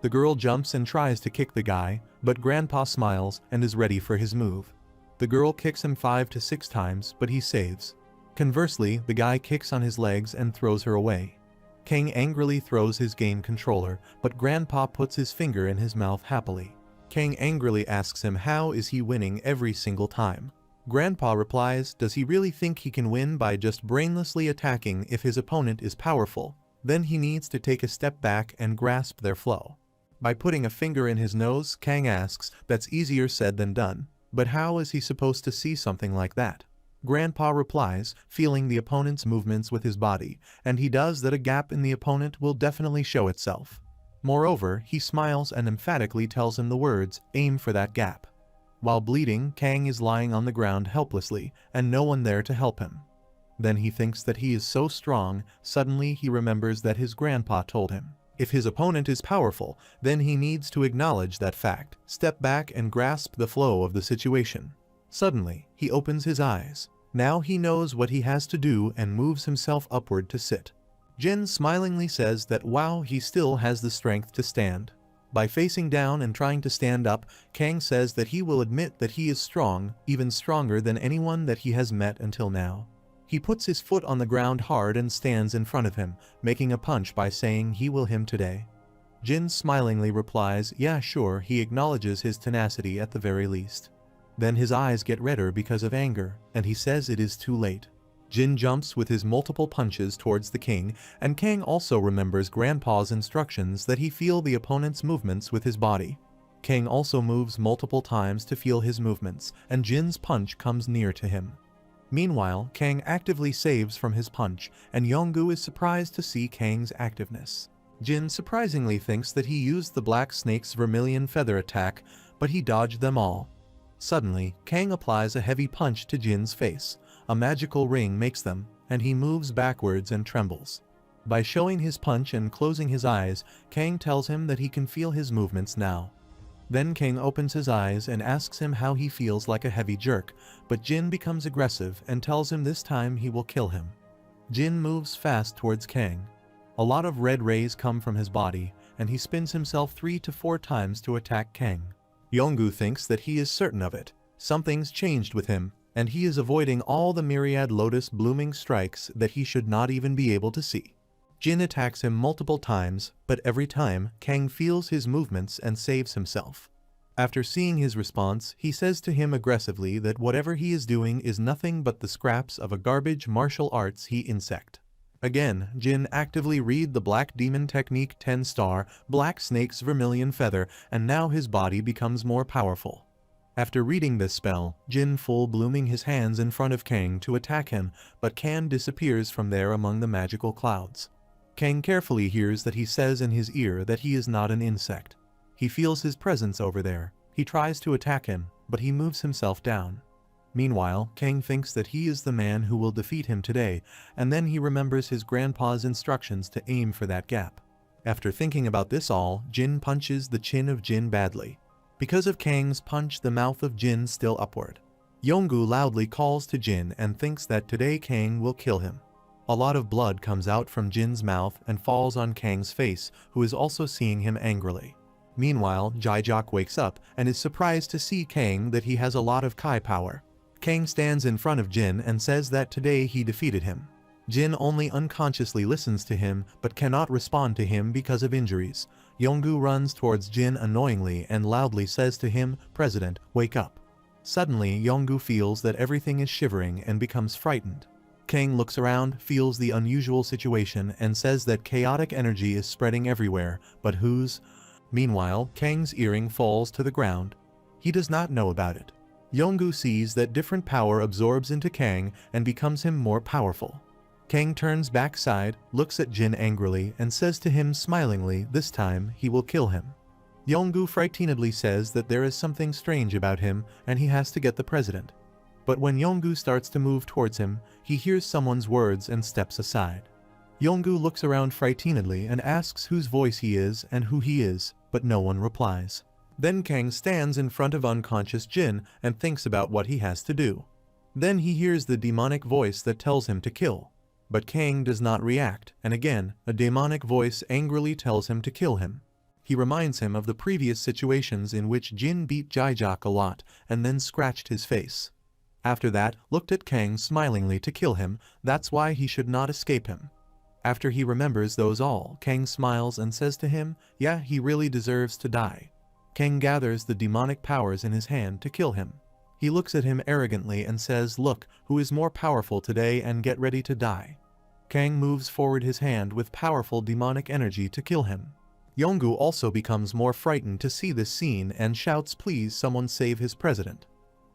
The girl jumps and tries to kick the guy, but grandpa smiles and is ready for his move. The girl kicks him 5 to 6 times, but he saves. Conversely, the guy kicks on his legs and throws her away. Kang angrily throws his game controller, but grandpa puts his finger in his mouth happily. Kang angrily asks him how is he winning every single time. Grandpa replies, does he really think he can win by just brainlessly attacking if his opponent is powerful? Then he needs to take a step back and grasp their flow. By putting a finger in his nose, Kang asks, that's easier said than done. But how is he supposed to see something like that? Grandpa replies, feeling the opponent's movements with his body, and he does that a gap in the opponent will definitely show itself. Moreover, he smiles and emphatically tells him the words, aim for that gap. While bleeding, Kang is lying on the ground helplessly, and no one there to help him. Then he thinks that he is so strong, suddenly he remembers that his grandpa told him. If his opponent is powerful, then he needs to acknowledge that fact, step back and grasp the flow of the situation. Suddenly, he opens his eyes. Now he knows what he has to do and moves himself upward to sit. Jin smilingly says that wow, he still has the strength to stand. By facing down and trying to stand up, Kang says that he will admit that he is strong, even stronger than anyone that he has met until now. He puts his foot on the ground hard and stands in front of him, making a punch by saying he will him today. Jin smilingly replies, yeah sure, he acknowledges his tenacity at the very least. Then his eyes get redder because of anger, and he says it is too late. Jin jumps with his multiple punches towards the king, and Kang also remembers Grandpa's instructions that he feel the opponent's movements with his body. Kang also moves multiple times to feel his movements, and Jin's punch comes near to him. Meanwhile, Kang actively saves from his punch, and Yonggu is surprised to see Kang's activeness. Jin surprisingly thinks that he used the black snake's vermilion feather attack, but he dodged them all. Suddenly, Kang applies a heavy punch to Jin's face. A magical ring makes them, and he moves backwards and trembles. By showing his punch and closing his eyes, Kang tells him that he can feel his movements now. Then Kang opens his eyes and asks him how he feels like a heavy jerk, but Jin becomes aggressive and tells him this time he will kill him. Jin moves fast towards Kang. A lot of red rays come from his body, and he spins himself 3 to 4 times to attack Kang. Yonggu thinks that he is certain of it. Something's changed with him, and he is avoiding all the myriad lotus blooming strikes that he should not even be able to see. Jin attacks him multiple times, but every time, Kang feels his movements and saves himself. After seeing his response, he says to him aggressively that whatever he is doing is nothing but the scraps of a garbage martial arts he insect. Again, Jin actively read the Black Demon Technique 10-star, Black Snake's Vermilion Feather, and now his body becomes more powerful. After reading this spell, Jin full blooming his hands in front of Kang to attack him, but Kang disappears from there among the magical clouds. Kang carefully hears that he says in his ear that he is not an insect. He feels his presence over there. He tries to attack him, but he moves himself down. Meanwhile, Kang thinks that he is the man who will defeat him today, and then he remembers his grandpa's instructions to aim for that gap. After thinking about this all, Jin punches the chin of Jin badly. Because of Kang's punch, the mouth of Jin still upward. Yonggu loudly calls to Jin and thinks that today Kang will kill him. A lot of blood comes out from Jin's mouth and falls on Kang's face, who is also seeing him angrily. Meanwhile, Jaijak wakes up and is surprised to see Kang that he has a lot of Kai power. Kang stands in front of Jin and says that today he defeated him. Jin only unconsciously listens to him but cannot respond to him because of injuries. Yonggu runs towards Jin annoyingly and loudly says to him, "President, wake up." Suddenly, Yonggu feels that everything is shivering and becomes frightened. Kang looks around, feels the unusual situation, and says that chaotic energy is spreading everywhere, but whose? Meanwhile, Kang's earring falls to the ground. He does not know about it. Yonggu sees that different power absorbs into Kang and becomes him more powerful. Kang turns backside, looks at Jin angrily, and says to him smilingly this time he will kill him. Yonggu frightenedly says that there is something strange about him and he has to get the president. But when Yonggu starts to move towards him, he hears someone's words and steps aside. Yonggu looks around frightenedly and asks whose voice he is and who he is, but no one replies. Then Kang stands in front of unconscious Jin and thinks about what he has to do. Then he hears the demonic voice that tells him to kill. But Kang does not react, and again, a demonic voice angrily tells him to kill him. He reminds him of the previous situations in which Jin beat Jaijak a lot and then scratched his face. After that, looked at Kang smilingly to kill him, that's why he should not escape him. After he remembers those all, Kang smiles and says to him, yeah, he really deserves to die. Kang gathers the demonic powers in his hand to kill him. He looks at him arrogantly and says, look, who is more powerful today and get ready to die. Kang moves forward his hand with powerful demonic energy to kill him. Yonggu also becomes more frightened to see this scene and shouts, please someone save his president.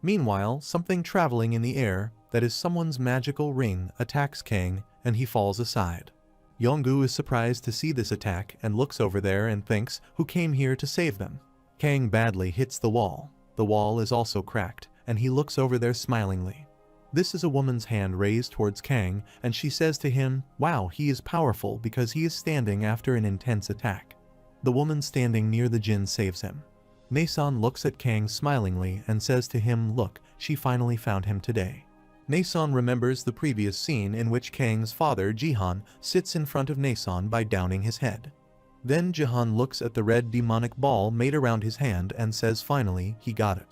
Meanwhile, something traveling in the air, that is someone's magical ring, attacks Kang and he falls aside. Yonggu is surprised to see this attack and looks over there and thinks, who came here to save them? Kang badly hits the wall. The wall is also cracked, and he looks over there smilingly. This is a woman's hand raised towards Kang, and she says to him, wow, he is powerful because he is standing after an intense attack. The woman standing near the Jin saves him. Nason looks at Kang smilingly and says to him, look, she finally found him today. Nason remembers the previous scene in which Kang's father, Jihan, sits in front of Nason by downing his head. Then Jihan looks at the red demonic ball made around his hand and says finally, he got it.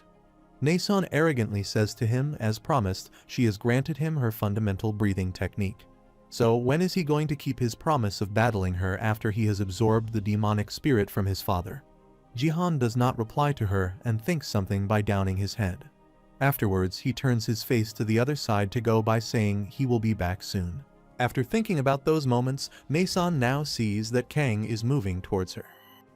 Nason arrogantly says to him, as promised, she has granted him her fundamental breathing technique. So when is he going to keep his promise of battling her after he has absorbed the demonic spirit from his father? Jihan does not reply to her and thinks something by downing his head. Afterwards, he turns his face to the other side to go by saying he will be back soon. After thinking about those moments, Nason now sees that Kang is moving towards her.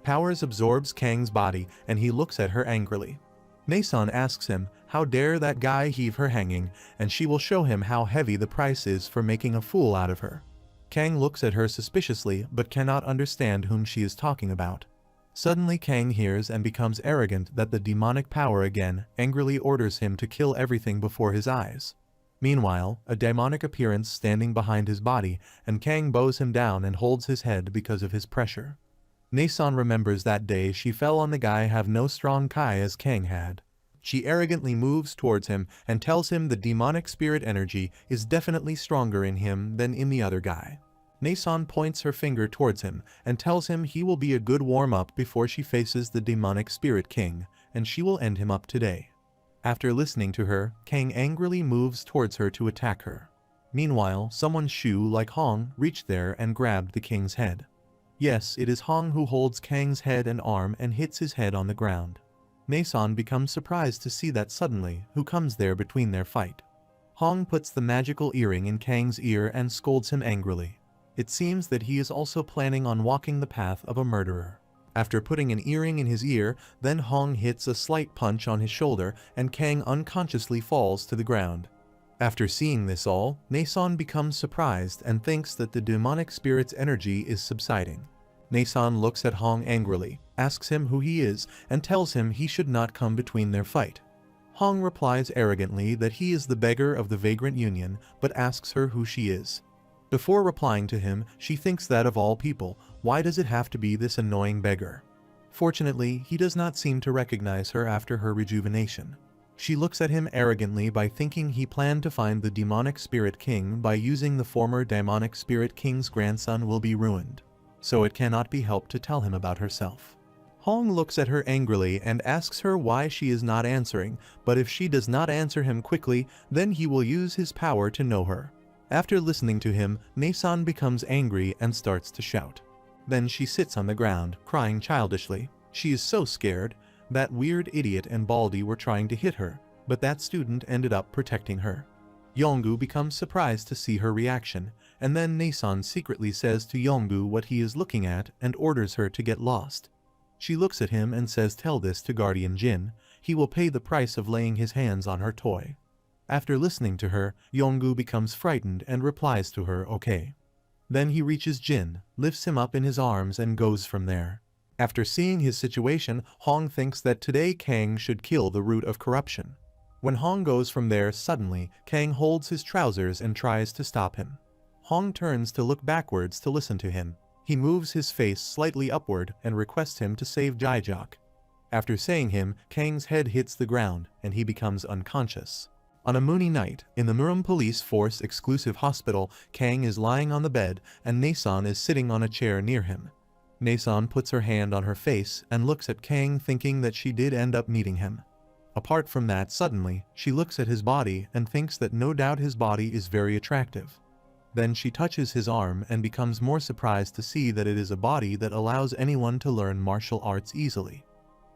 Powers absorbs Kang's body and he looks at her angrily. Nason asks him, how dare that guy heave her hanging, and she will show him how heavy the price is for making a fool out of her. Kang looks at her suspiciously but cannot understand whom she is talking about. Suddenly Kang hears and becomes arrogant that the demonic power again angrily orders him to kill everything before his eyes. Meanwhile, a demonic appearance standing behind his body, and Kang bows him down and holds his head because of his pressure. Nason remembers that day she fell on the guy have no strong kai as Kang had. She arrogantly moves towards him and tells him the demonic spirit energy is definitely stronger in him than in the other guy. Nason points her finger towards him and tells him he will be a good warm-up before she faces the demonic spirit king, and she will end him up today. After listening to her, Kang angrily moves towards her to attack her. Meanwhile, someone's shoe like Hong reached there and grabbed the king's head. Yes, it is Hong who holds Kang's head and arm and hits his head on the ground. Nason becomes surprised to see that suddenly, who comes there between their fight. Hong puts the magical earring in Kang's ear and scolds him angrily. It seems that he is also planning on walking the path of a murderer. After putting an earring in his ear, then Hong hits a slight punch on his shoulder and Kang unconsciously falls to the ground. After seeing this all, Nason becomes surprised and thinks that the demonic spirit's energy is subsiding. Nason looks at Hong angrily, asks him who he is, and tells him he should not come between their fight. Hong replies arrogantly that he is the beggar of the Vagrant Union, but asks her who she is. Before replying to him, she thinks that of all people, why does it have to be this annoying beggar? Fortunately, he does not seem to recognize her after her rejuvenation. She looks at him arrogantly by thinking he planned to find the demonic spirit king by using the former demonic spirit king's grandson will be ruined. So it cannot be helped to tell him about herself. Hong looks at her angrily and asks her why she is not answering, but if she does not answer him quickly, then he will use his power to know her. After listening to him, Nason becomes angry and starts to shout. Then she sits on the ground, crying childishly. She is so scared. That weird idiot and Baldy were trying to hit her, but that student ended up protecting her. Yongu becomes surprised to see her reaction, and then Nason secretly says to Yongu what he is looking at and orders her to get lost. She looks at him and says tell this to Guardian Jin, he will pay the price of laying his hands on her toy. After listening to her, Yongu becomes frightened and replies to her okay. Then he reaches Jin, lifts him up in his arms and goes from there. After seeing his situation, Hong thinks that today Kang should kill the root of corruption. When Hong goes from there, suddenly, Kang holds his trousers and tries to stop him. Hong turns to look backwards to listen to him. He moves his face slightly upward and requests him to save Jaijak. After saying him, Kang's head hits the ground and he becomes unconscious. On a moony night, in the Murim Police Force exclusive hospital, Kang is lying on the bed and Nason is sitting on a chair near him. Nason puts her hand on her face and looks at Kang thinking that she did end up meeting him. Apart from that, suddenly, she looks at his body and thinks that no doubt his body is very attractive. Then she touches his arm and becomes more surprised to see that it is a body that allows anyone to learn martial arts easily.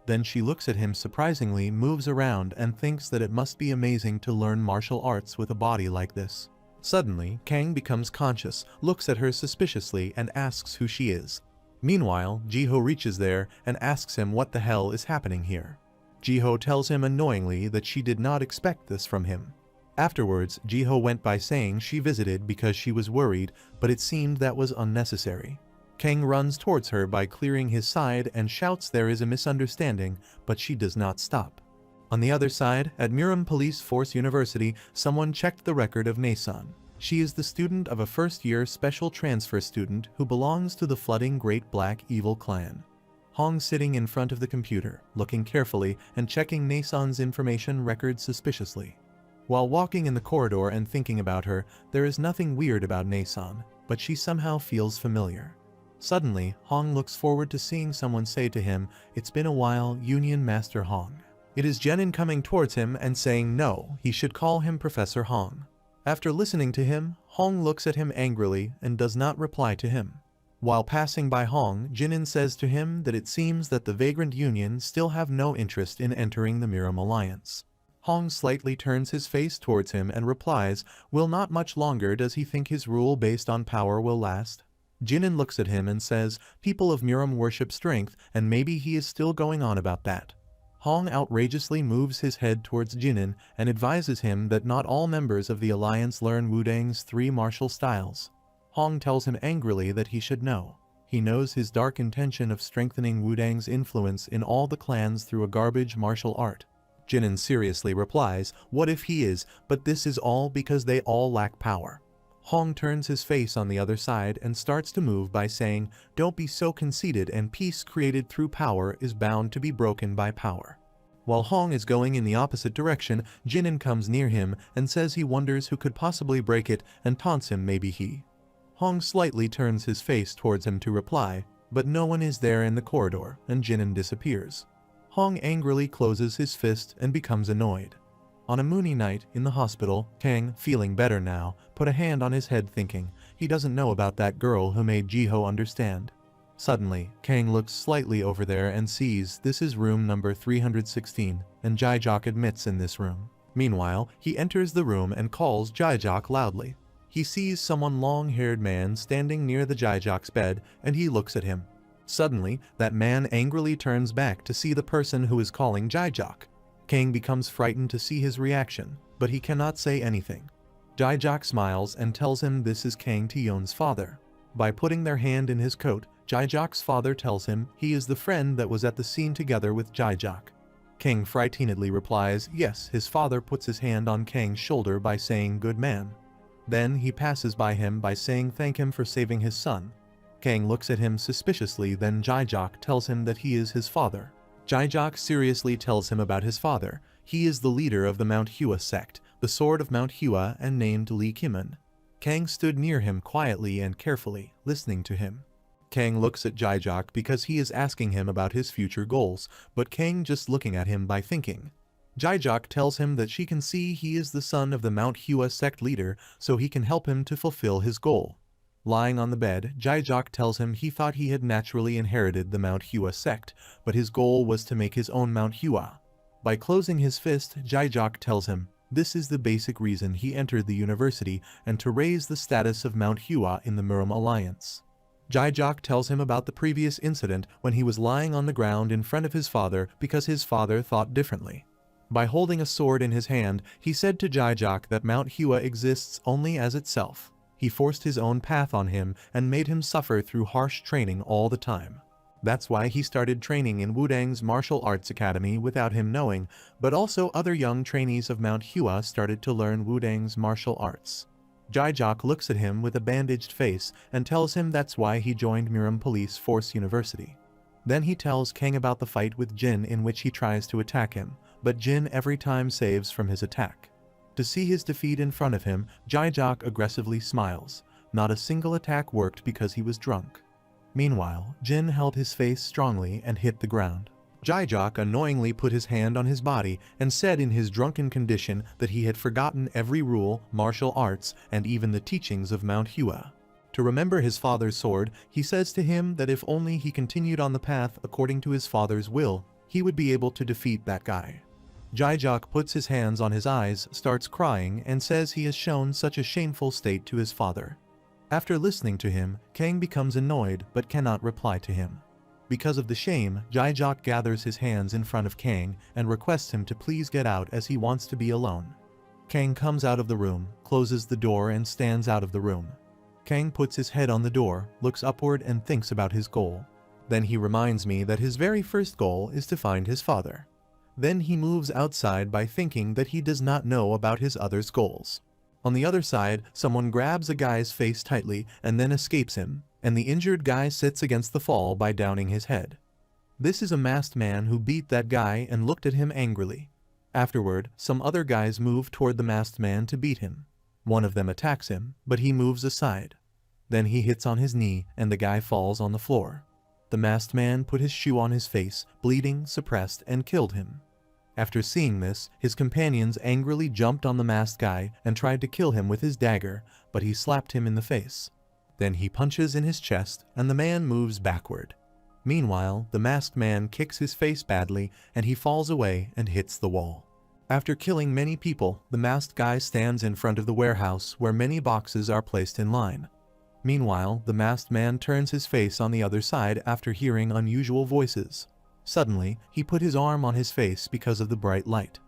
Then she looks at him surprisingly, moves around and thinks that it must be amazing to learn martial arts with a body like this. Suddenly, Kang becomes conscious, looks at her suspiciously and asks who she is. Meanwhile, Jiho reaches there and asks him what the hell is happening here. Jiho tells him annoyingly that she did not expect this from him. Afterwards, Jiho went by saying she visited because she was worried, but it seemed that was unnecessary. Kang runs towards her by clearing his side and shouts there is a misunderstanding, but she does not stop. On the other side, at Murim Police Force University, someone checked the record of Nason. She is the student of a first-year special transfer student who belongs to the flooding Great Black Evil Clan. Hong sitting in front of the computer, looking carefully and checking Nason's information record suspiciously. While walking in the corridor and thinking about her, there is nothing weird about Nason, but she somehow feels familiar. Suddenly, Hong looks forward to seeing someone say to him, "It's been a while, Union Master Hong." It is Jenin coming towards him and saying no, he should call him Professor Hong. After listening to him, Hong looks at him angrily and does not reply to him. While passing by Hong, Jenin says to him that it seems that the Vagrant Union still have no interest in entering the Murim Alliance. Hong slightly turns his face towards him and replies, "Will not much longer does he think his rule based on power will last?" Jenin looks at him and says, "People of Murim worship strength, and maybe he is still going on about that." Hong outrageously moves his head towards Jenin and advises him that not all members of the alliance learn Wudang's 3 martial styles. Hong tells him angrily that he should know. He knows his dark intention of strengthening Wudang's influence in all the clans through a garbage martial art. Jenin seriously replies, "What if he is, but this is all because they all lack power." Hong turns his face on the other side and starts to move by saying, "Don't be so conceited, and peace created through power is bound to be broken by power." While Hong is going in the opposite direction, Jenin comes near him and says he wonders who could possibly break it and taunts him maybe he. Hong slightly turns his face towards him to reply, but no one is there in the corridor and Jenin disappears. Hong angrily closes his fist and becomes annoyed. On a moony night in the hospital, Kang, feeling better now, put a hand on his head thinking, he doesn't know about that girl who made Jiho understand. Suddenly, Kang looks slightly over there and sees this is room number 316, and Jaijak admits in this room. Meanwhile, he enters the room and calls Jaijak loudly. He sees someone long-haired man standing near the Jaijak's bed, and he looks at him. Suddenly, that man angrily turns back to see the person who is calling Jaijak. Kang becomes frightened to see his reaction, but he cannot say anything. Jaijak smiles and tells him this is Kang Tion's father. By putting their hand in his coat, Jaijak's father tells him he is the friend that was at the scene together with Jaijak. Kang frightenedly replies, yes, his father puts his hand on Kang's shoulder by saying good man. Then he passes by him by saying thank him for saving his son. Kang looks at him suspiciously, then Jaijak tells him that he is his father. Jaijak seriously tells him about his father. He is the leader of the manhua sect, the Sword of Manhua, and named Lee Kimun. Kang stood near him quietly and carefully, listening to him. Kang looks at Jaijak because he is asking him about his future goals, but Kang just looking at him by thinking. Jaijak tells him that she can see he is the son of the manhua sect leader, so he can help him to fulfill his goal. Lying on the bed, Jaijak tells him he thought he had naturally inherited the manhua sect, but his goal was to make his own manhua. By closing his fist, Jaijak tells him this is the basic reason he entered the university and to raise the status of manhua in the Murim alliance. Jaijak tells him about the previous incident when he was lying on the ground in front of his father because his father thought differently. By holding a sword in his hand, he said to Jaijak that manhua exists only as itself. He forced his own path on him and made him suffer through harsh training all the time. That's why he started training in Wudang's martial arts academy without him knowing, but also other young trainees of manhua started to learn Wudang's martial arts. Jaijak looks at him with a bandaged face and tells him that's why he joined Murim Police Force University. Then he tells Kang about the fight with Jin in which he tries to attack him, but Jin every time saves from his attack. To see his defeat in front of him, Jaijak aggressively smiles. Not a single attack worked because he was drunk. Meanwhile, Jin held his face strongly and hit the ground. Jaijak annoyingly put his hand on his body and said in his drunken condition that he had forgotten every rule, martial arts, and even the teachings of manhua. To remember his father's sword, he says to him that if only he continued on the path according to his father's will, he would be able to defeat that guy. Jaijak puts his hands on his eyes, starts crying, and says he has shown such a shameful state to his father. After listening to him, Kang becomes annoyed but cannot reply to him. Because of the shame, Jaijak gathers his hands in front of Kang and requests him to please get out as he wants to be alone. Kang comes out of the room, closes the door and stands out of the room. Kang puts his head on the door, looks upward and thinks about his goal. Then he reminds me that his very first goal is to find his father. Then he moves outside by thinking that he does not know about his other's goals. On the other side, someone grabs a guy's face tightly and then escapes him, and the injured guy sits against the fall by downing his head. This is a masked man who beat that guy and looked at him angrily. Afterward, some other guys move toward the masked man to beat him. One of them attacks him, but he moves aside. Then he hits on his knee and the guy falls on the floor. The masked man put his shoe on his face, bleeding, suppressed, and killed him. After seeing this, his companions angrily jumped on the masked guy and tried to kill him with his dagger, but he slapped him in the face. Then he punches in his chest and the man moves backward. Meanwhile, the masked man kicks his face badly and he falls away and hits the wall. After killing many people, the masked guy stands in front of the warehouse where many boxes are placed in line. Meanwhile, the masked man turns his face on the other side after hearing unusual voices. Suddenly, he put his arm on his face because of the bright light.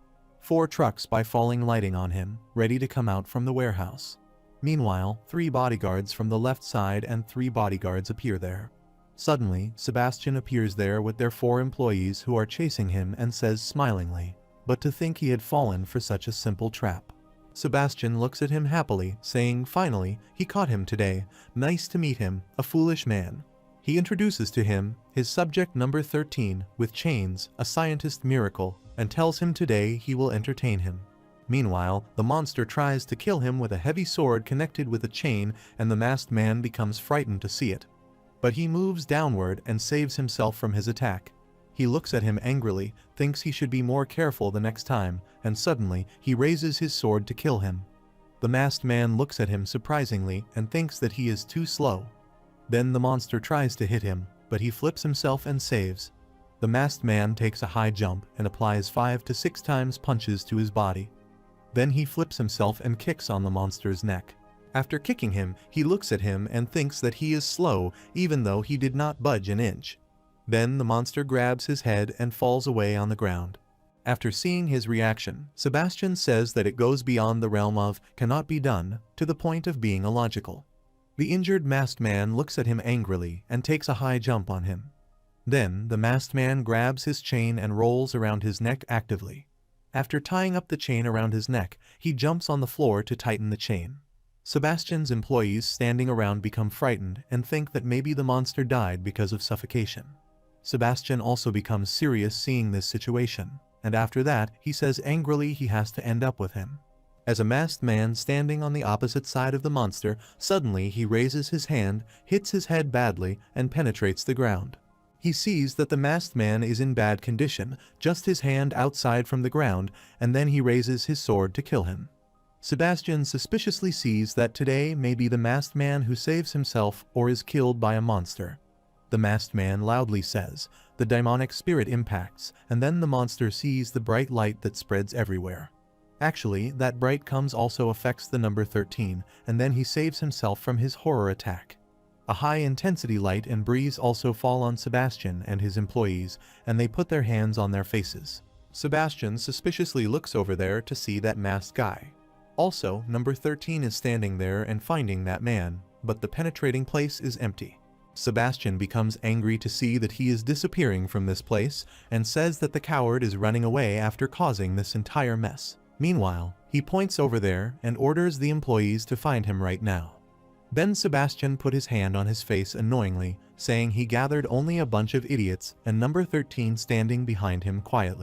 4 trucks by falling lighting on him, ready to come out from the warehouse. Meanwhile, 3 bodyguards from the left side and 3 bodyguards appear there. Suddenly, Sebastian appears there with their 4 employees who are chasing him and says smilingly, "But to think he had fallen for such a simple trap." Sebastian looks at him happily, saying, "Finally, he caught him today. Nice to meet him, a foolish man." He introduces to him his subject number 13 with chains, a scientist miracle, and tells him today he will entertain him. Meanwhile, the monster tries to kill him with a heavy sword connected with a chain and the masked man becomes frightened to see it. But he moves downward and saves himself from his attack. He looks at him angrily, thinks he should be more careful the next time, and suddenly he raises his sword to kill him. The masked man looks at him surprisingly and thinks that he is too slow. Then the monster tries to hit him, but he flips himself and saves. The masked man takes a high jump and applies 5 to 6 times punches to his body. Then he flips himself and kicks on the monster's neck. After kicking him, he looks at him and thinks that he is slow even though he did not budge an inch. Then the monster grabs his head and falls away on the ground. After seeing his reaction, Sebastian says that it goes beyond the realm of cannot be done to the point of being illogical. The injured masked man looks at him angrily and takes a high jump on him. Then the masked man grabs his chain and rolls around his neck actively. After tying up the chain around his neck, he jumps on the floor to tighten the chain. Sebastian's employees standing around become frightened and think that maybe the monster died because of suffocation. Sebastian also becomes serious seeing this situation, and after that he says angrily he has to end up with him. As a masked man standing on the opposite side of the monster, suddenly he raises his hand, hits his head badly, and penetrates the ground. He sees that the masked man is in bad condition, just his hand outside from the ground, and then he raises his sword to kill him. Sebastian suspiciously sees that today may be the masked man who saves himself or is killed by a monster. The masked man loudly says, the demonic spirit impacts, and then the monster sees the bright light that spreads everywhere. Actually, that bright comes also affects the number 13, and then he saves himself from his horror attack. A high-intensity light and breeze also fall on Sebastian and his employees, and they put their hands on their faces. Sebastian suspiciously looks over there to see that masked guy. Also, number 13 is standing there and finding that man, but the penetrating place is empty. Sebastian becomes angry to see that he is disappearing from this place, and says that the coward is running away after causing this entire mess. Meanwhile, he points over there and orders the employees to find him right now. Then Sebastian put his hand on his face annoyingly, saying he gathered only a bunch of idiots and number 13 standing behind him quietly.